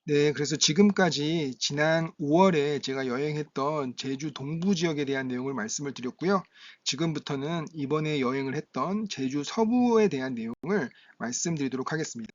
네, 그래서 지금까지 지난 5월에 제가 여행했던 제주 동부 지역에 대한 내용을 말씀을 드렸고요. 지금부터는 이번에 여행을 했던 제주 서부에 대한 내용을 말씀드리도록 하겠습니다.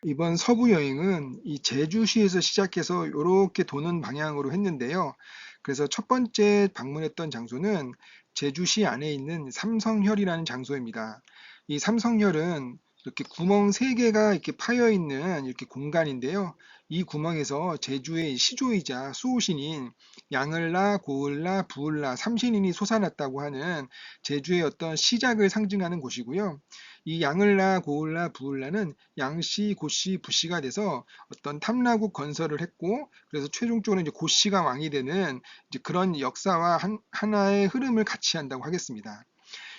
이번 서부 여행은 이 제주시에서 시작해서 이렇게 도는 방향으로 했는데요. 그래서 첫 번째 방문했던 장소는 제주시 안에 있는 삼성혈이라는 장소입니다. 이 삼성혈은 이렇게 구멍 세개가 이렇게 파여 있는 이렇게 공간인데요. 이 구멍에서 제주의 시조이자 수호신인 양을라, 고을라, 부을라 삼신인이 솟아났다고 하는 제주의 어떤 시작을 상징하는 곳이고요. 이 양을라, 고을라, 부을라는 양씨, 고씨, 부씨가 돼서 어떤 탐라국 건설을 했고, 그래서 최종적으로 이제 고씨가 왕이 되는 이제 그런 역사와 하나의 흐름을 같이 한다고 하겠습니다.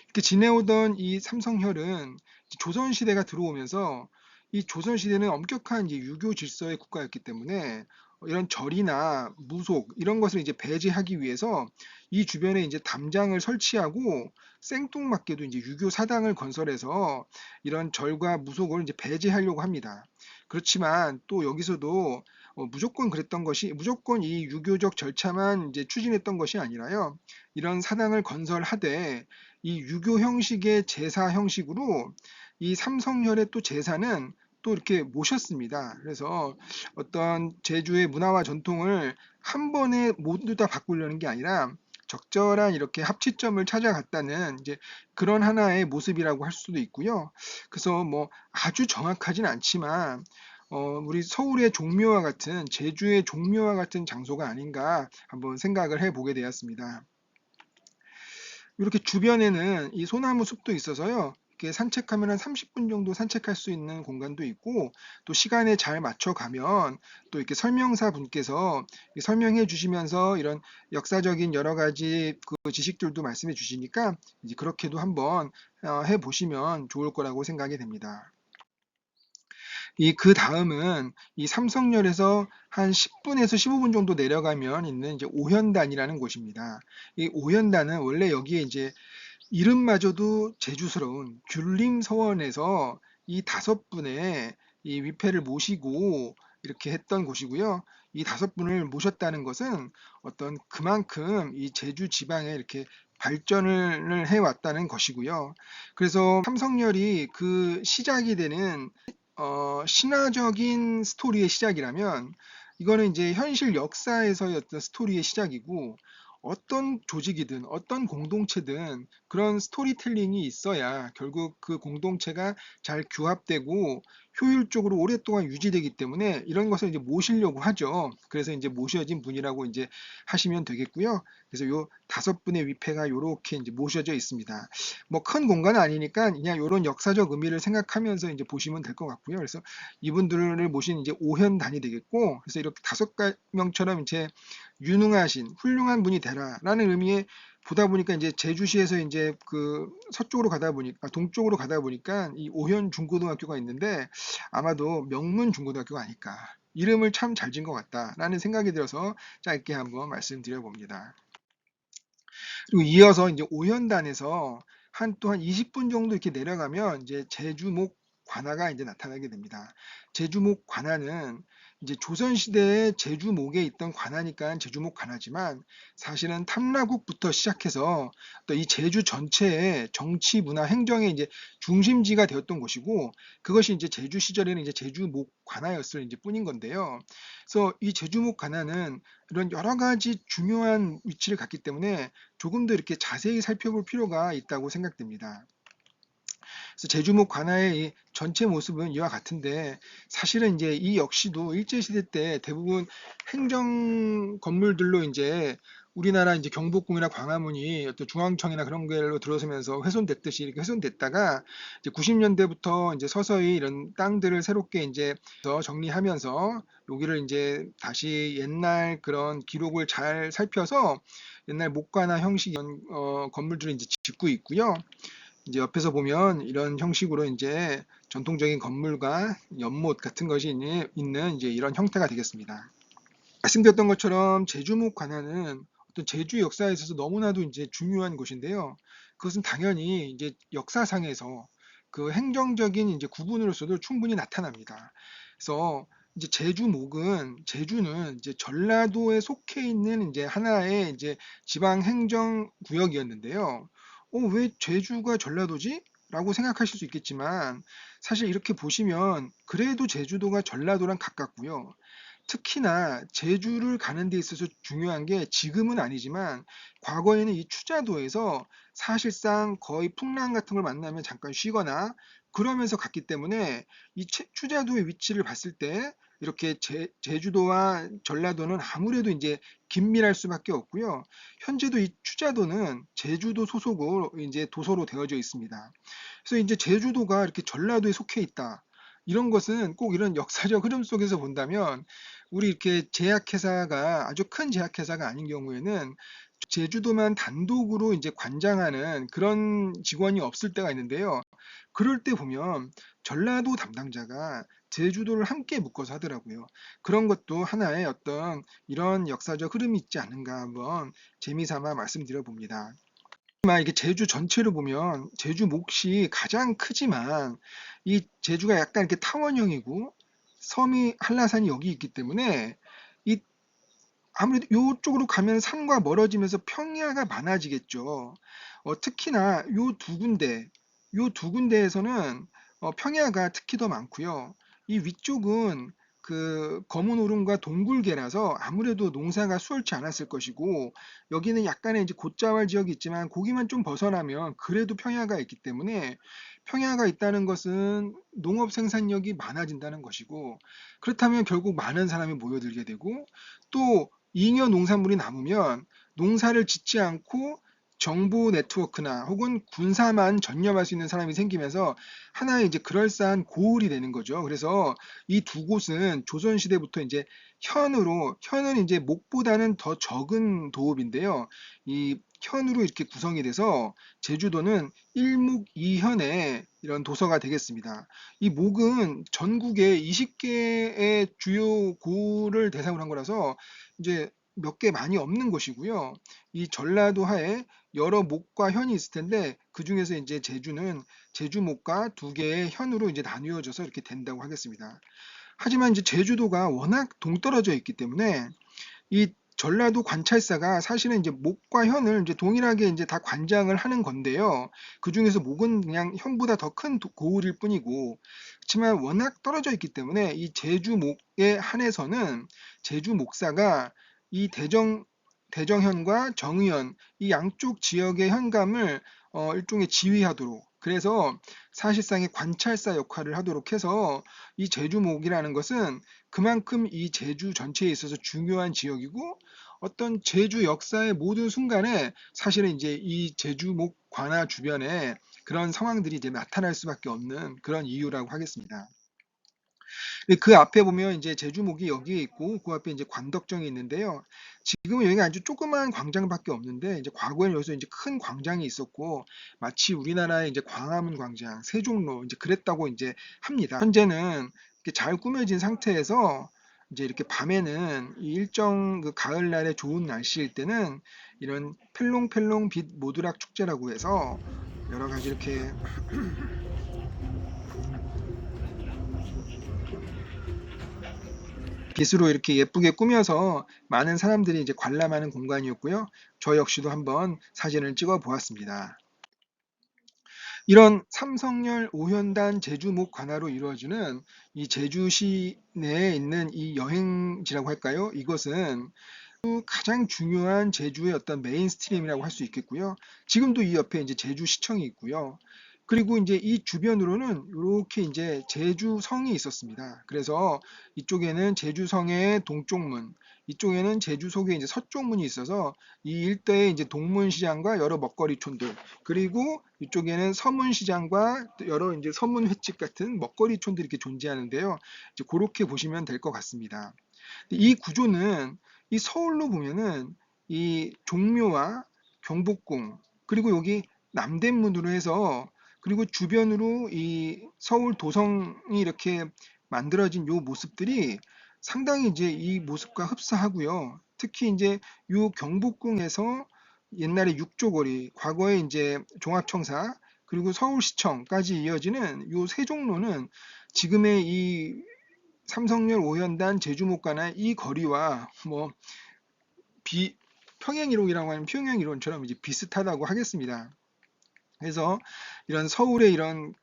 이렇게 지내오던 이 삼성혈은 조선 시대가 들어오면서 이 조선 시대는 엄격한 이제 유교 질서의 국가였기 때문에 이런 절이나 무속 이런 것을 이제 배제하기 위해서 이 주변에 이제 담장을 설치하고 생뚱맞게도 이제 유교 사당을 건설해서 이런 절과 무속을 이제 배제하려고 합니다. 그렇지만 또 여기서도 무조건 그랬던 것이 무조건 이 유교적 절차만 이제 추진했던 것이 아니라요. 이런 사당을 건설하되 이 유교 형식의 제사 형식으로 이 삼성혈의 또 제사는 또 이렇게 모셨습니다. 그래서 어떤 제주의 문화와 전통을 한 번에 모두 다 바꾸려는 게 아니라 적절한 이렇게 합치점을 찾아갔다는 이제 그런 하나의 모습이라고 할 수도 있고요. 그래서 뭐 아주 정확하진 않지만 우리 서울의 종묘와 같은 제주의 종묘와 같은 장소가 아닌가 한번 생각을 해보게 되었습니다. 이렇게 주변에는 이 소나무 숲도 있어서요. 이렇게 산책하면 한 30분 정도 산책할 수 있는 공간도 있고, 또 시간에 잘 맞춰 가면 또 이렇게 설명사 분께서 설명해 주시면서 이런 역사적인 여러 가지 그 지식들도 말씀해 주시니까 이제 그렇게도 한번 해 보시면 좋을 거라고 생각이 됩니다. 이 그 다음은 이 삼성열에서 한 10분에서 15분 정도 내려가면 있는 이제 오현단이라는 곳입니다. 이 오현단은 원래 여기에 이제 이름마저도 제주스러운 귤림서원에서 이 5분의 이 위패를 모시고 이렇게 했던 곳이고요. 이 5분을 모셨다는 것은 어떤 그만큼 이 제주 지방에 이렇게 발전을 해왔다는 것이고요. 그래서 삼성열이 그 시작이 되는 신화적인 스토리의 시작이라면 이거는 이제 현실 역사에서의 어떤 스토리의 시작이고 어떤 조직이든 어떤 공동체든 그런 스토리텔링이 있어야 결국 그 공동체가 잘 규합되고 효율적으로 오랫동안 유지되기 때문에 이런 것을 이제 모시려고 하죠. 그래서 이제 모셔진 분이라고 이제 하시면 되겠고요. 그래서 요 5분의 위패가 요렇게 이제 모셔져 있습니다. 뭐 큰 공간은 아니니까 그냥 요런 역사적 의미를 생각하면서 이제 보시면 될 것 같고요. 그래서 이분들을 모신 이제 오현단이 되겠고, 그래서 이렇게 5명처럼 이제 유능하신 훌륭한 분이 되라라는 의미의 보다 보니까 이제 제주시에서 이제 그 서쪽으로 가다 보니까 동쪽으로 가다 보니까 이 오현 중고등학교가 있는데 아마도 명문 중고등학교가 아닐까. 이름을 참 잘 지은 것 같다라는 생각이 들어서 짧게 한번 말씀드려 봅니다. 그리고 이어서 이제 오현단에서 한 또 한 20분 정도 이렇게 내려가면 이제 제주목 관아가 이제 나타나게 됩니다. 제주목 관아는 이제 조선시대에 제주목에 있던 관아니까 제주목 관아지만 사실은 탐라국부터 시작해서 또 이 제주 전체의 정치, 문화, 행정의 이제 중심지가 되었던 곳이고 그것이 이제 제주 시절에는 이제 제주목 관아였을 이제 뿐인 건데요. 그래서 이 제주목 관아는 이런 여러 가지 중요한 위치를 갖기 때문에 조금 더 이렇게 자세히 살펴볼 필요가 있다고 생각됩니다. 그래서 제주목 관아의 이 전체 모습은 이와 같은데 사실은 이제 이 역시도 일제시대 때 대부분 행정 건물들로 이제 우리나라 이제 경복궁이나 광화문이 어떤 중앙청이나 그런 걸로 들어서면서 훼손됐듯이 이렇게 훼손됐다가 이제 90년대부터 이제 서서히 이런 땅들을 새롭게 이제 더 정리하면서 여기를 이제 다시 옛날 그런 기록을 잘 살펴서 옛날 목관화 형식 건물들을 이제 짓고 있고요. 이제 옆에서 보면 이런 형식으로 이제 전통적인 건물과 연못 같은 것이 있는 이제 이런 형태가 되겠습니다. 말씀드렸던 것처럼 제주목 관아는 어떤 제주 역사에 있어서 너무나도 이제 중요한 곳인데요. 그것은 당연히 이제 역사상에서 그 행정적인 이제 구분으로서도 충분히 나타납니다. 그래서 이제 제주는 이제 전라도에 속해 있는 이제 하나의 이제 지방 행정 구역이었는데요. 왜 제주가 전라도지? 라고 생각하실 수 있겠지만 사실 이렇게 보시면 그래도 제주도가 전라도랑 가깝고요. 특히나 제주를 가는 데 있어서 중요한 게 지금은 아니지만 과거에는 이 추자도에서 사실상 거의 풍랑 같은 걸 만나면 잠깐 쉬거나 그러면서 갔기 때문에 이 추자도의 위치를 봤을 때 이렇게 제주도와 전라도는 아무래도 이제 긴밀할 수밖에 없고요. 현재도 이 추자도는 제주도 소속으로 이제 도서로 되어져 있습니다. 그래서 이제 제주도가 이렇게 전라도에 속해 있다. 이런 것은 꼭 이런 역사적 흐름 속에서 본다면 우리 이렇게 제약회사가 아주 큰 제약회사가 아닌 경우에는 제주도만 단독으로 이제 관장하는 그런 직원이 없을 때가 있는데요. 그럴 때 보면 전라도 담당자가 제주도를 함께 묶어서 하더라고요. 그런 것도 하나의 어떤 이런 역사적 흐름이 있지 않은가 한번 재미삼아 말씀드려 봅니다. 하지만 이게 제주 전체를 보면 제주 몫이 가장 크지만 이 제주가 약간 이렇게 타원형이고 섬이 한라산이 여기 있기 때문에 이 아무래도 이쪽으로 가면 산과 멀어지면서 평야가 많아지겠죠. 특히나 요 두 군데에서는 평야가 특히 더 많고요. 이 위쪽은 그 검은 오름과 동굴계라서 아무래도 농사가 수월치 않았을 것이고 여기는 약간의 이제 곶자왈 지역이 있지만 거기만 좀 벗어나면 그래도 평야가 있기 때문에 평야가 있다는 것은 농업 생산력이 많아진다는 것이고 그렇다면 결국 많은 사람이 모여들게 되고 또 잉여 농산물이 남으면 농사를 짓지 않고 정보 네트워크나 혹은 군사만 전념할 수 있는 사람이 생기면서 하나의 이제 그럴싸한 고을이 되는 거죠. 그래서 이 두 곳은 조선시대부터 이제 현은 이제 목보다는 더 적은 도읍인데요. 이 현으로 이렇게 구성이 돼서 제주도는 일목이현의 이런 도서가 되겠습니다. 이 목은 전국에 20개의 주요 고을을 대상으로 한 거라서 이제 몇 개 많이 없는 것이고요. 이 전라도 하에 여러 목과 현이 있을 텐데 그 중에서 이제 제주는 제주목과 두 개의 현으로 이제 나뉘어져서 이렇게 된다고 하겠습니다. 하지만 이제 제주도가 워낙 동떨어져 있기 때문에 이 전라도 관찰사가 사실은 이제 목과 현을 이제 동일하게 이제 다 관장을 하는 건데요. 그 중에서 목은 그냥 현보다 더 큰 고을일 뿐이고, 그렇지만 워낙 떨어져 있기 때문에 이 제주목에 한해서는 제주 목사가 이 대정현과 정의현 이 양쪽 지역의 현감을 일종의 지휘하도록 그래서 사실상의 관찰사 역할을 하도록 해서 이 제주목이라는 것은 그만큼 이 제주 전체에 있어서 중요한 지역이고 어떤 제주 역사의 모든 순간에 사실은 이제 이 제주목 관할 주변에 그런 상황들이 이제 나타날 수밖에 없는 그런 이유라고 하겠습니다. 그 앞에 보면 이제 제주목이 여기에 있고 그 앞에 이제 관덕정이 있는데요. 지금은 여기가 아주 조그만 광장밖에 없는데 이제 과거에는 여기서 이제 큰 광장이 있었고 마치 우리나라의 이제 광화문 광장, 세종로 이제 그랬다고 이제 합니다. 현재는 이렇게 잘 꾸며진 상태에서 이제 이렇게 밤에는 이 일정 그 가을날의 좋은 날씨일 때는 이런 펠롱펠롱 빛 모드락 축제라고 해서 여러 가지 이렇게 빛으로 이렇게 예쁘게 꾸며서 많은 사람들이 이제 관람하는 공간이었고요. 저 역시도 한번 사진을 찍어 보았습니다. 이런 삼성열 오현단 제주목 관하로 이루어지는 이 제주시 내에 있는 이 여행지라고 할까요? 이것은 가장 중요한 제주의 어떤 메인스트림이라고 할 수 있겠고요. 지금도 이 옆에 이제 제주시청이 있고요. 그리고 이제 이 주변으로는 이렇게 이제 제주성이 있었습니다. 그래서 이쪽에는 제주성의 동쪽문, 이쪽에는 제주 속에 이제 서쪽문이 있어서 이 일대에 이제 동문시장과 여러 먹거리촌들, 그리고 이쪽에는 서문시장과 여러 이제 서문 횟집 같은 먹거리촌들이 이렇게 존재하는데요. 이제 그렇게 보시면 될 것 같습니다. 이 구조는 이 서울로 보면은 이 종묘와 경복궁 그리고 여기 남대문으로 해서 그리고 주변으로 이 서울 도성이 이렇게 만들어진 요 모습들이 상당히 이제 이 모습과 흡사하고요. 특히 이제 요 경복궁에서 옛날에 육조거리, 과거에 이제 종합청사 그리고 서울시청까지 이어지는 요 세종로는 지금의 이 삼성열 5연단 제주목가나 이 거리와 뭐 평행이론이라고 하는 평행이론처럼 이제 비슷하다고 하겠습니다. 그래서 이런 서울의 이런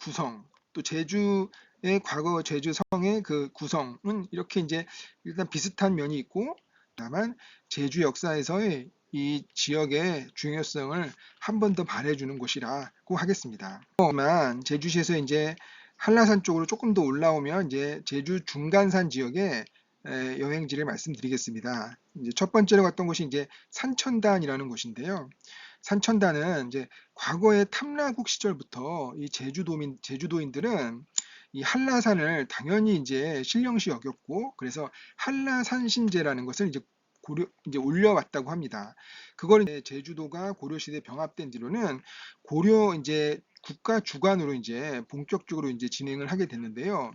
구성, 또 제주의 과거 제주성의 그 구성은 이렇게 이제 일단 비슷한 면이 있고, 다만 제주 역사에서의 이 지역의 중요성을 한 번 더 말해주는 곳이라고 하겠습니다. 하지만 제주시에서 이제 한라산 쪽으로 조금 더 올라오면 이제 제주 중간산 지역의 여행지를 말씀드리겠습니다. 이제 첫 번째로 갔던 곳이 이제 산천단이라는 곳인데요. 산천단은 이제 과거의 탐라국 시절부터 이 제주도인들은 이 한라산을 당연히 이제 신령시 여겼고, 그래서 한라산신제라는 것을 이제 올려왔다고 합니다. 그걸 이제 제주도가 고려시대 병합된 뒤로는 고려 이제 국가 주관으로 이제 본격적으로 이제 진행을 하게 됐는데요.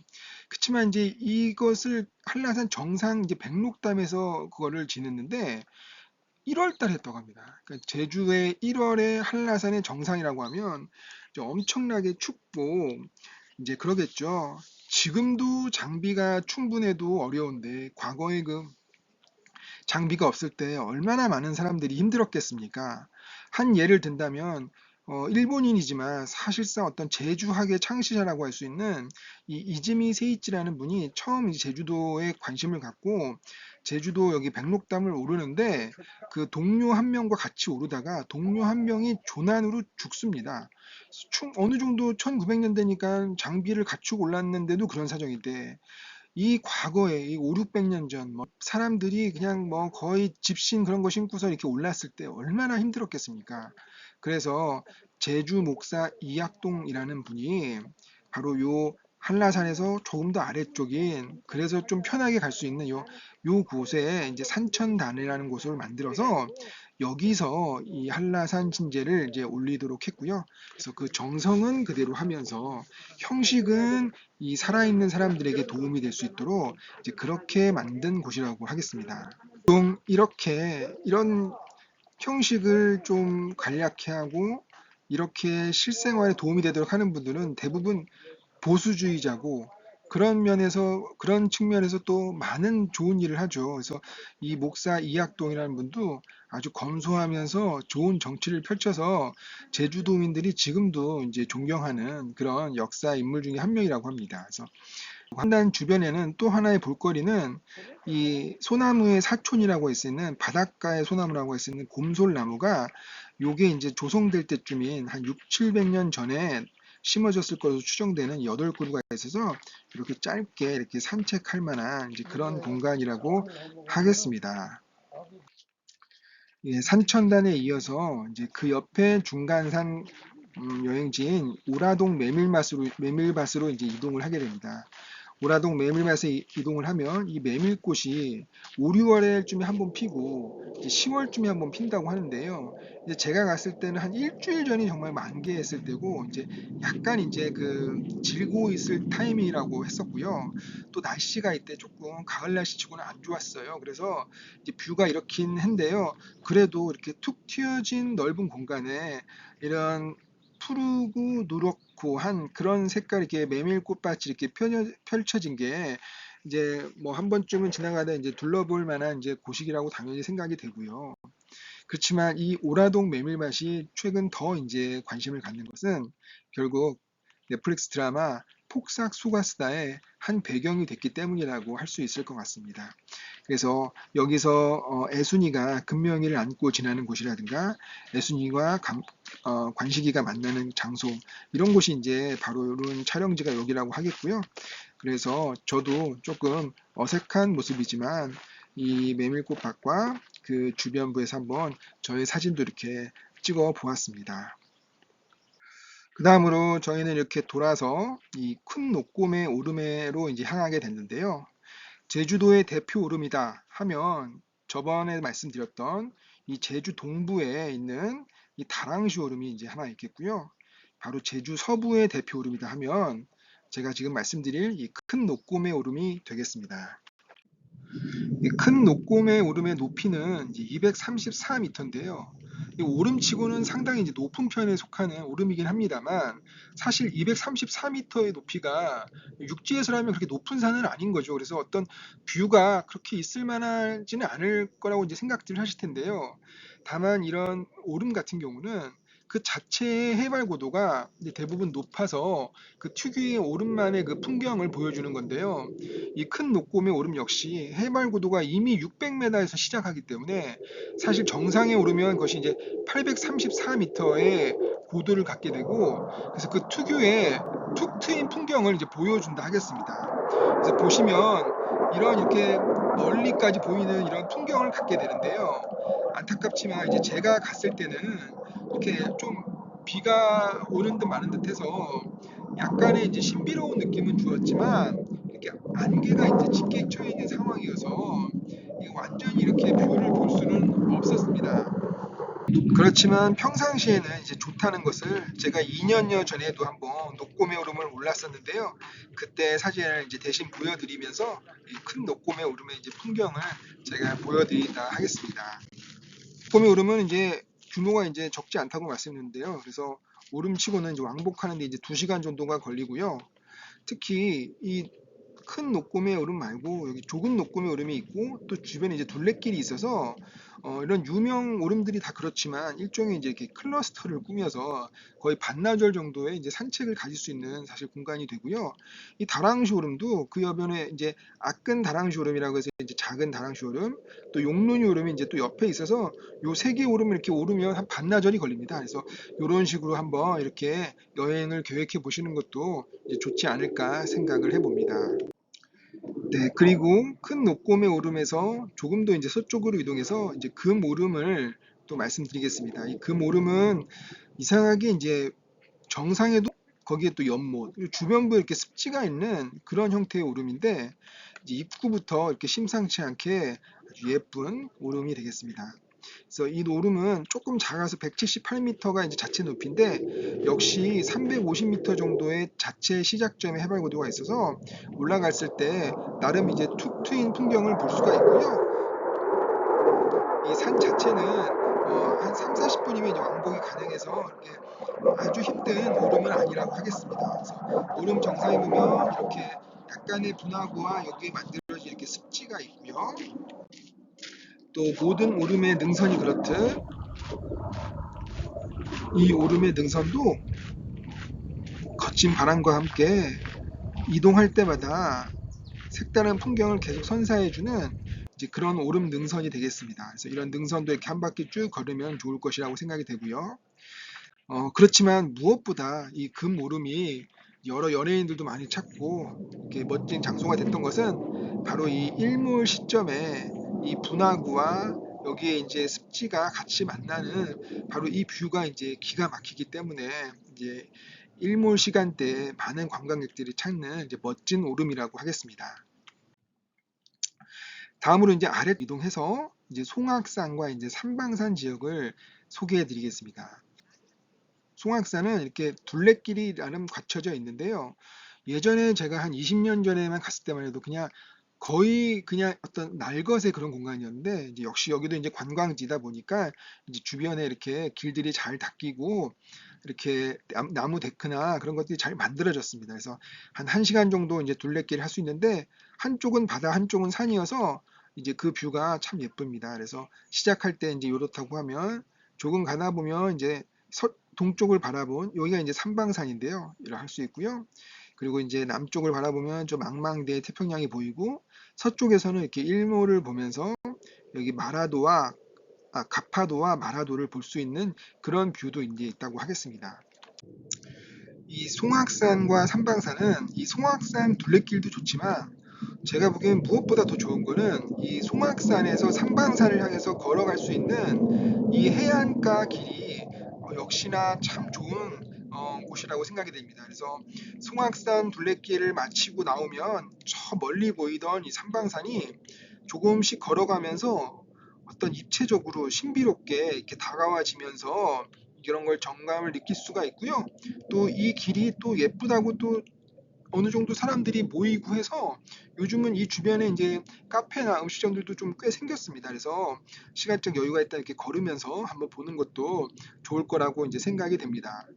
그렇지만 이제 이것을 한라산 정상 이제 백록담에서 그거를 지냈는데 1월 달에 했다고 합니다. 그러니까 제주의 1월에 한라산의 정상이라고 하면 이제 엄청나게 춥고 이제 그러겠죠. 지금도 장비가 충분해도 어려운데 과거에 그 장비가 없을 때 얼마나 많은 사람들이 힘들었겠습니까? 한 예를 든다면 일본인이지만 사실상 어떤 제주학의 창시자라고 할 수 있는 이 이즈미 세이치라는 분이 처음 제주도에 관심을 갖고 제주도 여기 백록담을 오르는데 그 동료 한 명과 같이 오르다가 동료 한 명이 조난으로 죽습니다. 어느 정도 1900년대니까 장비를 갖추고 올랐는데도 그런 사정인데 이 과거에 이 5, 600년 전 뭐 사람들이 그냥 뭐 거의 집신 그런 거 신고서 이렇게 올랐을 때 얼마나 힘들었겠습니까? 그래서 제주 목사 이학동이라는 분이 바로 요 한라산에서 조금 더 아래쪽인 그래서 좀 편하게 갈 수 있는 요 곳에 이제 산천단이라는 곳을 만들어서 여기서 이 한라산 신제를 이제 올리도록 했고요. 그래서 그 정성은 그대로 하면서 형식은 이 살아있는 사람들에게 도움이 될 수 있도록 이제 그렇게 만든 곳이라고 하겠습니다. 좀 이렇게 이런 형식을 좀 간략히 하고 이렇게 실생활에 도움이 되도록 하는 분들은 대부분 보수주의자고 그런 측면에서 또 많은 좋은 일을 하죠. 그래서 이 목사 이학동이라는 분도 아주 검소하면서 좋은 정치를 펼쳐서 제주도민들이 지금도 이제 존경하는 그런 역사 인물 중에 한 명이라고 합니다. 그래서 한단 주변에는 또 하나의 볼거리는 이 소나무의 사촌이라고 할 수 있는 바닷가의 소나무라고 할 수 있는 곰솔나무가 요게 이제 조성될 때쯤인 한 6, 700년 전에 심어졌을 것으로 추정되는 8그루가 있어서 이렇게 짧게 이렇게 산책할 만한 이제 그런 공간이라고 하겠습니다. 예, 산천단에 이어서 이제 그 옆에 중간산 여행지인 오라동 메밀밭으로 이제 이동을 하게 됩니다. 오라동 메밀밭에 이동을 하면 이 메밀꽃이 5, 6월쯤에 한번 피고 이제 10월쯤에 한번 핀다고 하는데요. 이제 제가 갔을 때는 한 일주일 전이 정말 만개했을 때고 이제 약간 이제 그 질고 있을 타이밍이라고 했었고요. 또 날씨가 이때 조금 가을 날씨치고는 안 좋았어요. 그래서 이제 뷰가 이렇긴 한데요. 그래도 이렇게 툭 튀어진 넓은 공간에 이런 푸르고 누렇고 한 그런 색깔 이렇게 메밀꽃밭이 이렇게 펼쳐진 게 이제 뭐 한 번쯤은 지나가다 이제 둘러볼 만한 이제 곳이라고 당연히 생각이 되고요. 그렇지만 이 오라동 메밀밭이 최근 더 이제 관심을 갖는 것은 결국 넷플릭스 드라마 폭삭 소가수다의 한 배경이 됐기 때문이라고 할 수 있을 것 같습니다. 그래서 여기서 애순이가 금명이를 안고 지나는 곳이라든가 애순이와 관식이가 만나는 장소 이런 곳이 이제 바로 이런 촬영지가 여기라고 하겠고요. 그래서 저도 조금 어색한 모습이지만 이 메밀꽃밭과 그 주변부에서 한번 저의 사진도 이렇게 찍어 보았습니다. 그 다음으로 저희는 이렇게 돌아서 이 큰 녹곰의 오름에로 이제 향하게 됐는데요. 제주도의 대표 오름이다 하면 저번에 말씀드렸던 이 제주 동부에 있는 이 다랑시 오름이 이제 하나 있겠고요. 바로 제주 서부의 대표 오름이다 하면 제가 지금 말씀드릴 이 큰 녹곰의 오름이 되겠습니다. 이 큰 녹곰의 오름의 높이는 234m인데요. 이 오름치고는 상당히 이제 높은 편에 속하는 오름이긴 합니다만 사실 234m의 높이가 육지에서라면 그렇게 높은 산은 아닌 거죠. 그래서 어떤 뷰가 그렇게 있을 만하지는 않을 거라고 이제 생각들 하실 텐데요. 다만 이런 오름 같은 경우는 그 자체의 해발 고도가 이제 대부분 높아서 그 특유의 오름만의 그 풍경을 보여주는 건데요. 이 큰 녹곰의 오름 역시 해발 고도가 이미 600m에서 시작하기 때문에 사실 정상에 오르면 그것이 이제 834m의 고도를 갖게 되고 그래서 그 특유의 툭 트인 풍경을 이제 보여준다 하겠습니다. 그래서 보시면 이런 이렇게 멀리까지 보이는 이런 풍경을 갖게 되는데요. 안타깝지만 이제 제가 갔을 때는 이렇게 좀 비가 오는 듯 마는 듯 해서 약간의 이제 신비로운 느낌은 주었지만 이렇게 안개가 이제 짙게 쳐 있는 상황이어서 완전히 이렇게 뷰를 볼 수는 없었습니다. 그렇지만 평상시에는 이제 좋다는 것을 제가 2년여 전에도 한번 녹곰의 오름을 올랐었는데요. 그때 사진을 이제 대신 보여드리면서 이 큰 녹곰의 오름의 이제 풍경을 제가 보여드리다 하겠습니다. 녹곰의 오름은 이제 규모가 이제 적지 않다고 말씀드렸는데요. 그래서 오름치고는 이제 왕복하는데 이제 2시간 정도가 걸리고요. 특히 이 큰 녹곰의 오름 말고 여기 좁은 녹곰의 오름이 있고 또 주변에 이제 둘레길이 있어서 이런 유명 오름들이 다 그렇지만 일종의 이제 이렇게 클러스터를 꾸며서 거의 반나절 정도의 이제 산책을 가질 수 있는 사실 공간이 되고요. 이 다랑시 오름도 그 옆에 이제 악근 다랑시 오름이라고 해서 이제 작은 다랑시 오름, 또 용눈이 오름이 이제 또 옆에 있어서 요 세 개 오름을 이렇게 오르면 한 반나절이 걸립니다. 그래서 이런 식으로 한번 이렇게 여행을 계획해 보시는 것도 이제 좋지 않을까 생각을 해봅니다. 네, 그리고 큰 녹곰의 오름에서 조금 더 이제 서쪽으로 이동해서 이제 금 오름을 또 말씀드리겠습니다. 이 금 오름은 이상하게 이제 정상에도 거기에 또 연못, 그리고 주변부에 이렇게 습지가 있는 그런 형태의 오름인데 이제 입구부터 이렇게 심상치 않게 아주 예쁜 오름이 되겠습니다. 그래서 이 오름은 조금 작아서 178m가 이제 자체 높이인데 역시 350m 정도의 자체 시작점의 해발 고도가 있어서 올라갔을 때 나름 이제 툭 트인 풍경을 볼 수가 있고요. 이 산 자체는 한 3, 40분이면 이제 왕복이 가능해서 이렇게 아주 힘든 오름은 아니라고 하겠습니다. 그래서 오름 정상에 보면 이렇게 약간의 분화구와 여기에 만들어진 이렇게 습지가 있고요. 또 모든 오름의 능선이 그렇듯 이 오름의 능선도 거친 바람과 함께 이동할 때마다 색다른 풍경을 계속 선사해주는 이제 그런 오름 능선이 되겠습니다. 그래서 이런 능선도 이렇게 한 바퀴 쭉 걸으면 좋을 것이라고 생각이 되고요. 그렇지만 무엇보다 이 금 오름이 여러 연예인들도 많이 찾고 이렇게 멋진 장소가 됐던 것은 바로 이 일몰 시점에 이 분화구와 여기에 이제 습지가 같이 만나는 바로 이 뷰가 이제 기가 막히기 때문에 이제 일몰 시간대에 많은 관광객들이 찾는 이제 멋진 오름이라고 하겠습니다. 다음으로 이제 아래 이동해서 이제 송악산과 이제 삼방산 지역을 소개해 드리겠습니다. 송악산은 이렇게 둘레길이 나름 갖춰져 있는데요. 예전에 제가 한 20년 전에만 갔을 때만 해도 그냥 거의 그냥 어떤 날것의 그런 공간이었는데 이제 역시 여기도 이제 관광지다 보니까 이제 주변에 이렇게 길들이 잘 닦이고 이렇게 나무 데크나 그런 것들이 잘 만들어졌습니다. 그래서 한 1시간 정도 이제 둘레길 할 수 있는데 한쪽은 바다, 한쪽은 산이어서 이제 그 뷰가 참 예쁩니다. 그래서 시작할 때 이제 요렇다고 하면 조금 가다 보면 이제 동쪽을 바라본 여기가 이제 삼방산인데요. 이렇게 할 수 있고요. 그리고 이제 남쪽을 바라보면 좀 망망대해 태평양이 보이고 서쪽에서는 이렇게 일몰을 보면서 여기 마라도와 가파도와 마라도를 볼 수 있는 그런 뷰도 이제 있다고 하겠습니다. 이 송악산과 삼방산은 이 송악산 둘레길도 좋지만 제가 보기엔 무엇보다 더 좋은 거는 이 송악산에서 삼방산을 향해서 걸어갈 수 있는 이 해안가 길이 역시나 참 좋은 곳이라고 생각이 됩니다. 그래서 송악산 둘레길을 마치고 나오면 저 멀리 보이던 이 삼방산이 조금씩 걸어가면서 어떤 입체적으로 신비롭게 이렇게 다가와지면서 이런 걸 정감을 느낄 수가 있고요. 또 이 길이 또 예쁘다고 또 어느 정도 사람들이 모이고 해서 요즘은 이 주변에 이제 카페나 음식점들도 좀 꽤 생겼습니다. 그래서 시간적 여유가 있다 이렇게 걸으면서 한번 보는 것도 좋을 거라고 이제 생각이 됩니다.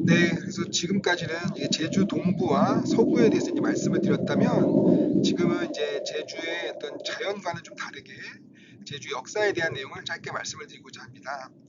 네, 그래서 지금까지는 이제 제주 동부와 서부에 대해서 이제 말씀을 드렸다면 지금은 이제 제주의 어떤 자연과는 좀 다르게 제주 역사에 대한 내용을 짧게 말씀을 드리고자 합니다.